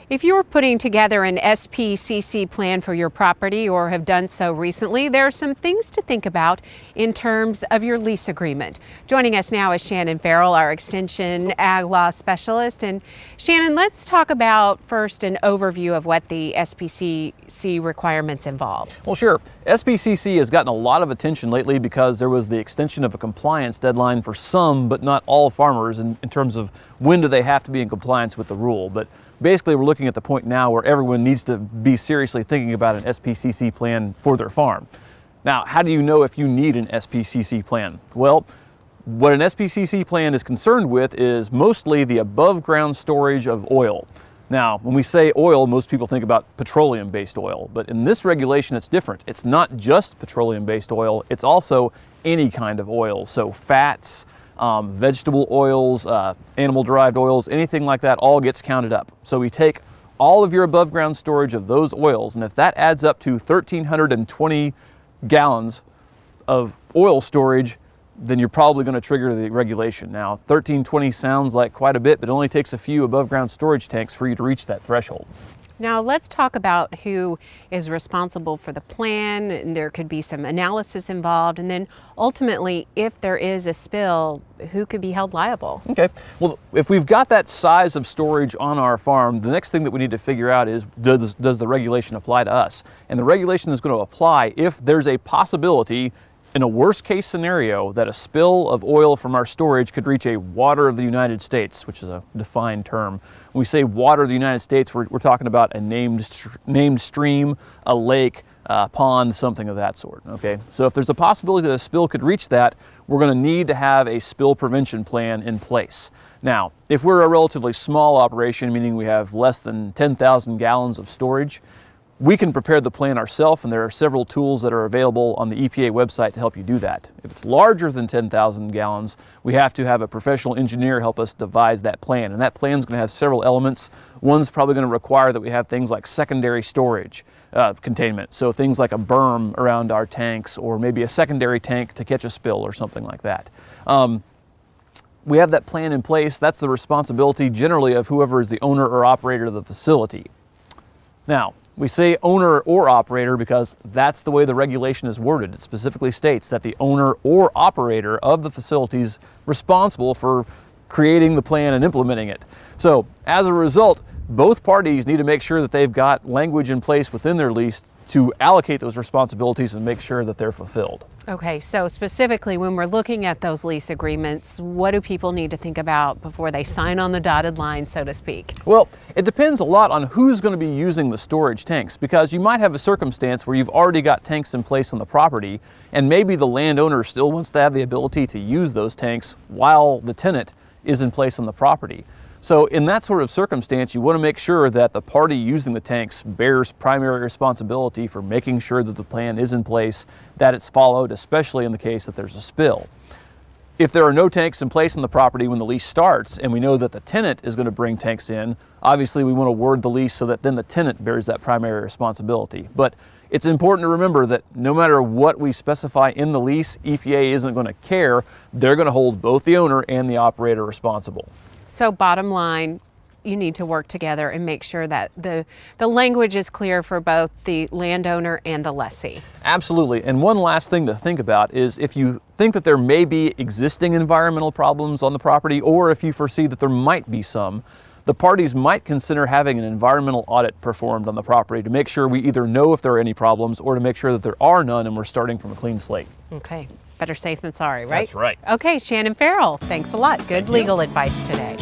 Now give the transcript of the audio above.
If you're putting together an SPCC plan for your property or have done so recently, there are some things to think about in terms of your lease agreement. Joining us now is Shannon Ferrell, our Extension Ag Law Specialist. And Shannon, let's talk about first an overview of what the SPCC requirements involve. Well, sure. SPCC has gotten a lot of attention lately because there was the extension of a compliance deadline for some, but not all farmers in terms of when do they have to be in compliance with the rule. But basically, we're looking at the point now where everyone needs to be seriously thinking about an SPCC plan for their farm. Now, how do you know if you need an SPCC plan? Well, what an SPCC plan is concerned with is mostly the above ground storage of oil. Now, when we say oil, most people think about petroleum-based oil, but in this regulation, it's different. It's not just petroleum-based oil, it's also any kind of oil. So fats, vegetable oils, animal-derived oils, anything like that all gets counted up. So we take all of your above ground storage of those oils, and if that adds up to 1,320 gallons of oil storage, then you're probably going to trigger the regulation. Now, 1,320 sounds like quite a bit, but it only takes a few above ground storage tanks for you to reach that threshold. Now let's talk about who is responsible for the plan, and there could be some analysis involved, and then ultimately, if there is a spill, who could be held liable? Okay, well, if we've got that size of storage on our farm, the next thing that we need to figure out is, does the regulation apply to us? And the regulation is going to apply if there's a possibility in a worst case scenario that a spill of oil from our storage could reach a water of the United States, which is a defined term. When we say water of the United States, we're talking about a named stream, a lake, a pond, something of that sort. Okay, so if there's a possibility that a spill could reach that, we're going to need to have a spill prevention plan in place. Now, if we're a relatively small operation, meaning we have less than 10,000 gallons of storage, we can prepare the plan ourselves, and there are several tools that are available on the EPA website to help you do that. If it's larger than 10,000 gallons, we have to have a professional engineer help us devise that plan, and that plan is going to have several elements. One's probably going to require that we have things like secondary storage containment, so things like a berm around our tanks, or maybe a secondary tank to catch a spill or something like that. We have that plan in place. That's the responsibility generally of whoever is the owner or operator of the facility. Now, we say owner or operator because that's the way the regulation is worded. It specifically states that the owner or operator of the facility is responsible for creating the plan and implementing it. So as a result, both parties need to make sure that they've got language in place within their lease to allocate those responsibilities and make sure that they're fulfilled. Okay, so specifically when we're looking at those lease agreements, what do people need to think about before they sign on the dotted line, so to speak? Well, it depends a lot on who's going to be using the storage tanks, because you might have a circumstance where you've already got tanks in place on the property, and maybe the landowner still wants to have the ability to use those tanks while the tenant is in place on the property. So in that sort of circumstance, you want to make sure that the party using the tanks bears primary responsibility for making sure that the plan is in place, that it's followed, especially in the case that there's a spill. If there are no tanks in place on the property when the lease starts, and we know that the tenant is going to bring tanks in, obviously we want to word the lease so that then the tenant bears that primary responsibility. But it's important to remember that no matter what we specify in the lease, EPA isn't going to care. They're going to hold both the owner and the operator responsible. So bottom line, you need to work together and make sure that the language is clear for both the landowner and the lessee. Absolutely. And one last thing to think about is if you think that there may be existing environmental problems on the property, or if you foresee that there might be some, the parties might consider having an environmental audit performed on the property to make sure we either know if there are any problems or to make sure that there are none and we're starting from a clean slate. Okay. Better safe than sorry, right? That's right. Okay, Shannon Ferrell, thanks a lot. Good legal advice today.